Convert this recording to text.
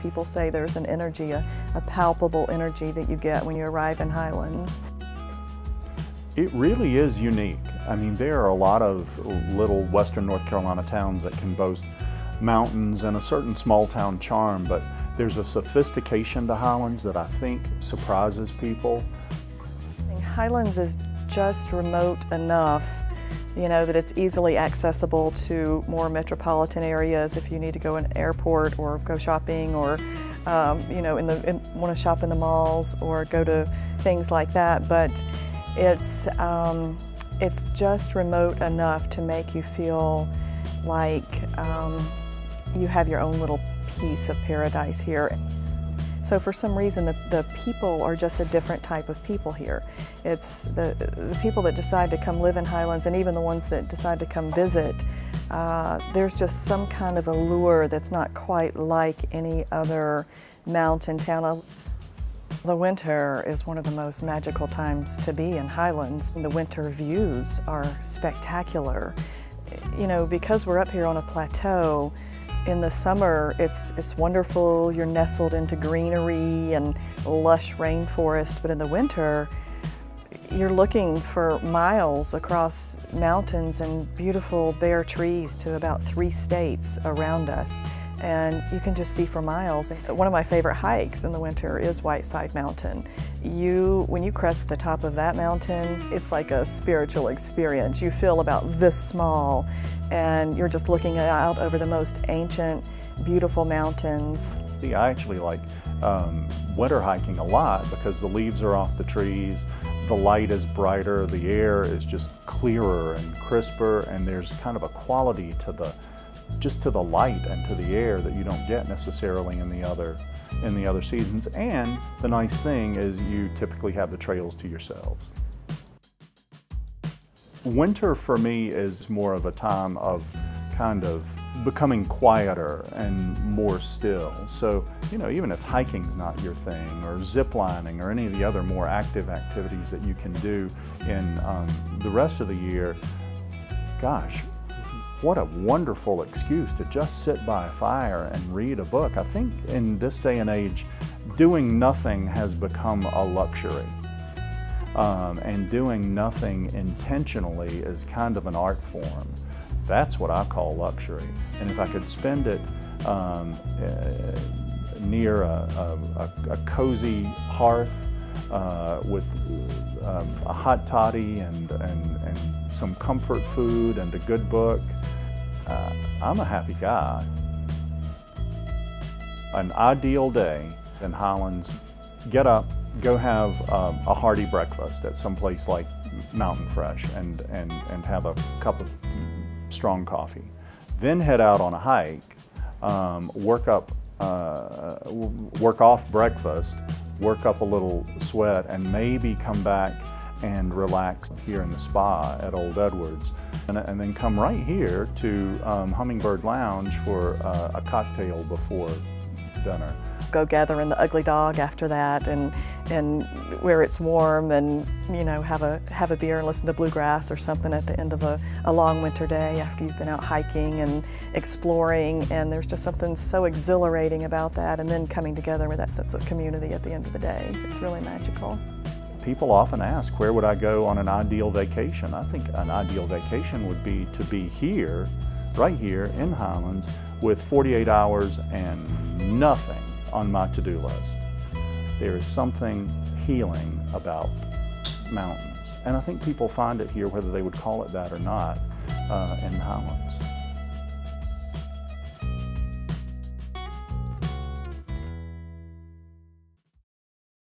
People say there's an energy, a palpable energy that you get when you arrive in Highlands. It really is unique. I mean, there are a lot of little western North Carolina towns that can boast mountains and a certain small town charm, but there's a sophistication to Highlands that I think surprises people. Highlands is just remote enough, you know, that it's easily accessible to more metropolitan areas if you need to go in an airport or go shopping or, you know, want to shop in the malls or go to things like that. But it's just remote enough to make you feel like you have your own little piece of paradise here. So for some reason the people are just a different type of people here. It's the people that decide to come live in Highlands, and even the ones that decide to come visit, there's just some kind of allure that's not quite like any other mountain town. The winter is one of the most magical times to be in Highlands. The winter views are spectacular. You know, because we're up here on a plateau, in the summer it's wonderful. You're nestled into greenery and lush rainforest, but in the winter you're looking for miles across mountains and beautiful bare trees to about 3 states around us. And you can just see for miles. One of my favorite hikes in the winter is Whiteside Mountain. When you crest the top of that mountain, it's like a spiritual experience. You feel about this small, and you're just looking out over the most ancient, beautiful mountains. See, I actually like winter hiking a lot because the leaves are off the trees, the light is brighter, the air is just clearer and crisper, and there's kind of a quality to the light and to the air that you don't get necessarily in the other seasons. And the nice thing is you typically have the trails to yourselves. Winter for me is more of a time of kind of becoming quieter and more still. So, you know, even if hiking's not your thing, or zip lining, or any of the other more active activities that you can do in the rest of the year, gosh, what a wonderful excuse to just sit by a fire and read a book. I think in this day and age, doing nothing has become a luxury. And doing nothing intentionally is kind of an art form. That's what I call luxury. And if I could spend it near a cozy hearth with a hot toddy and some comfort food and a good book, I'm a happy guy. An ideal day in Highlands: get up, go have a hearty breakfast at some place like Mountain Fresh and have a cup of strong coffee. Then head out on a hike, work off breakfast, work up a little sweat, and maybe come back and relax here in the spa at Old Edwards. And then come right here to Hummingbird Lounge for a cocktail before dinner. Go gather in the Ugly Dog after that, and where it's warm, and you know, have a beer and listen to bluegrass or something at the end of a long winter day after you've been out hiking and exploring. And there's just something so exhilarating about that, and then coming together with that sense of community at the end of the day. It's really magical. People often ask, where would I go on an ideal vacation? I think an ideal vacation would be to be here, right here in Highlands, with 48 hours and nothing on my to-do list. There is something healing about mountains, and I think people find it here, whether they would call it that or not, in Highlands.